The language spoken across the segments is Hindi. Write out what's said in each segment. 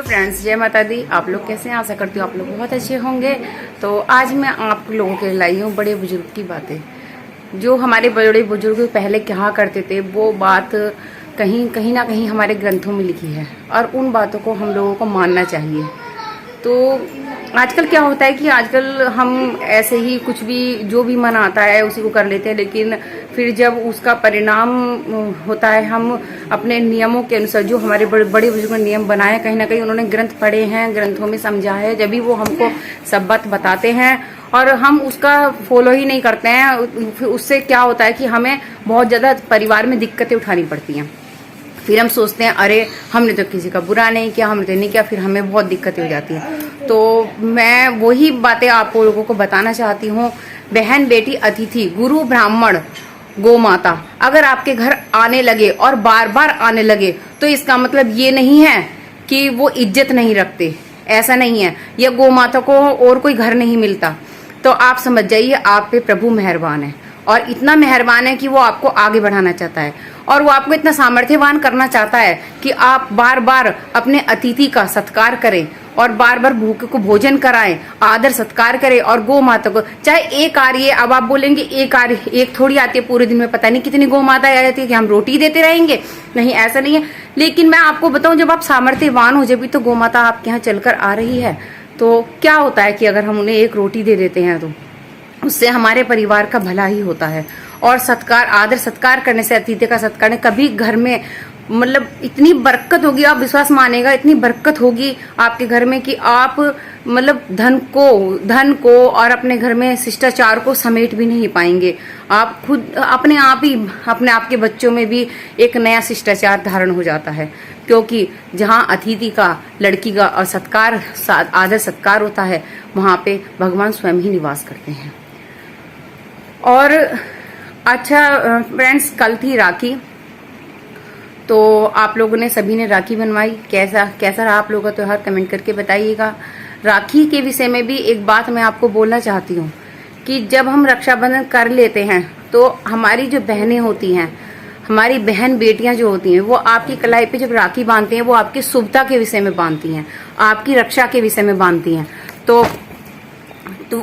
फ्रेंड्स, जय माता दी। आप लोग कैसे हैं? आशा करती हूँ आप लोग बहुत अच्छे होंगे। तो आज मैं आप लोगों के लिए लाई हूँ बड़े बुजुर्ग की बातें। जो हमारे बड़े बुजुर्ग पहले क्या करते थे वो बात कहीं ना कहीं हमारे ग्रंथों में लिखी है और उन बातों को हम लोगों को मानना चाहिए। तो आजकल क्या होता है कि आजकल हम ऐसे ही कुछ भी जो भी मन आता है उसी को कर लेते हैं, लेकिन फिर जब उसका परिणाम होता है हम अपने नियमों के अनुसार जो हमारे बड़े बुजुर्ग ने नियम बनाए, कहीं ना कहीं उन्होंने ग्रंथ पढ़े हैं, ग्रंथों में समझा है, जब भी वो हमको सब बात बताते हैं और हम उसका फॉलो ही नहीं करते हैं, फिर उससे क्या होता है कि हमें बहुत ज्यादा परिवार में दिक्कतें उठानी पड़ती हैं। फिर हम सोचते हैं अरे हमने तो किसी का बुरा नहीं किया, हमने तो नहीं किया, फिर हमें बहुत दिक्कतें हो जाती हैं। तो मैं वही बातें आप लोगों को बताना चाहती हूँ। बहन, बेटी, अतिथि, गुरु, ब्राह्मण, गौ माता अगर आपके घर आने लगे और बार बार आने लगे तो इसका मतलब ये नहीं है कि वो इज्जत नहीं रखते, ऐसा नहीं है। या गौ माता को और कोई घर नहीं मिलता तो आप समझ जाइए आप पे प्रभु मेहरबान है, और इतना मेहरबान है कि वो आपको आगे बढ़ाना चाहता है और वो आपको इतना सामर्थ्यवान करना चाहता है कि आप बार बार अपने अतिथि का सत्कार करें और बार बार भूखे को भोजन कराएं, आदर सत्कार करें। और गौ माता को चाहे एक आ रही है, अब आप बोलेंगे एक आ रही, एक थोड़ी आती है पूरे दिन में, पता नहीं कितनी गौ माता आ जाती है कि हम रोटी देते रहेंगे। नहीं, ऐसा नहीं है। लेकिन मैं आपको बताऊं, जब आप सामर्थ्यवान हो, जब भी तो गौ माता आपके यहाँ चलकर आ रही है, तो क्या होता है कि अगर हम उन्हें एक रोटी दे देते हैं तो उससे हमारे परिवार का भला ही होता है। और सत्कार, आदर सत्कार करने से, अतिथि का सत्कार ने कभी घर में मतलब इतनी बरकत होगी, आप विश्वास मानेगा, इतनी बरकत होगी आपके घर में कि आप मतलब धन को और अपने घर में शिष्टाचार को समेट भी नहीं पाएंगे। आप खुद अपने आप ही अपने आपके बच्चों में भी एक नया शिष्टाचार धारण हो जाता है, क्योंकि जहाँ अतिथि का, लड़की का सत्कार, आदर सत्कार होता है, वहां पे भगवान स्वयं ही निवास करते हैं। और अच्छा फ्रेंड्स, कल थी राखी, तो आप लोगों ने सभी ने राखी बनवाई। कैसा रहा आप लोगों का त्योहार, कमेंट करके बताइएगा। राखी के विषय में भी एक बात मैं आपको बोलना चाहती हूँ कि जब हम रक्षाबंधन कर लेते हैं तो हमारी जो बहनें होती हैं, हमारी बहन बेटियां जो होती हैं, वो आपकी कलाई पे जब राखी बांधती हैं, वो आपकी शुभता के विषय में बांधती हैं, आपकी रक्षा के विषय में बांधती हैं। तो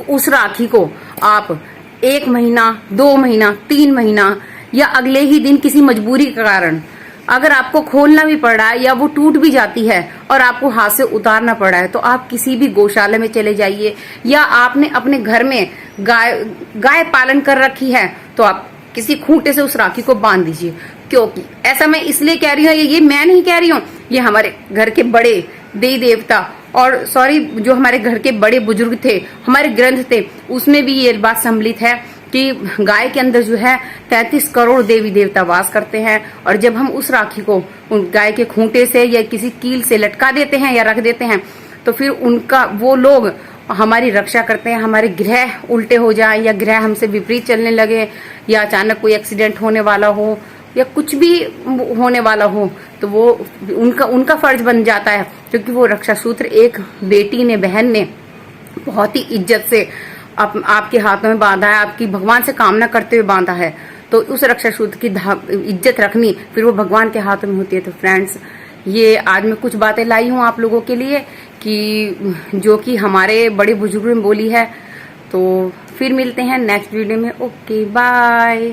उस राखी को आप 1 महीना, 2 महीना, 3 महीना या अगले ही दिन किसी मजबूरी के कारण अगर आपको खोलना भी पड़ रहा है या वो टूट भी जाती है और आपको हाथ से उतारना पड़ रहा है, तो आप किसी भी गौशाला में चले जाइए, या आपने अपने घर में गाय पालन कर रखी है तो आप किसी खूंटे से उस राखी को बांध दीजिए। क्योंकि ऐसा मैं इसलिए कह रही हूँ, ये मैं नहीं कह रही हूँ, ये हमारे घर के बड़े देवी देवता और जो हमारे घर के बड़े बुजुर्ग थे, हमारे ग्रंथ थे, उसमें भी ये बात सम्मिलित है कि गाय के अंदर जो है 33 करोड़ देवी देवता वास करते हैं। और जब हम उस राखी को उन गाय के खूंटे से या किसी कील से लटका देते हैं या रख देते हैं, तो फिर वो लोग हमारी रक्षा करते हैं। हमारे ग्रह उल्टे हो जाए या ग्रह हमसे विपरीत चलने लगे या अचानक कोई एक्सीडेंट होने वाला हो या कुछ भी होने वाला हो, तो वो उनका फर्ज बन जाता है, क्योंकि वो रक्षा सूत्र एक बेटी ने, बहन ने बहुत ही इज्जत से आपके हाथों में बांधा है, आपकी भगवान से कामना करते हुए बांधा है। तो उस रक्षा सूत्र की इज्जत रखनी फिर वो भगवान के हाथों में होती है। तो फ्रेंड्स, ये आज मैं कुछ बातें लाई हूँ आप लोगों के लिए कि जो कि हमारे बड़े बुजुर्गों ने बोली है। तो फिर मिलते हैं नेक्स्ट वीडियो में। Okay, bye.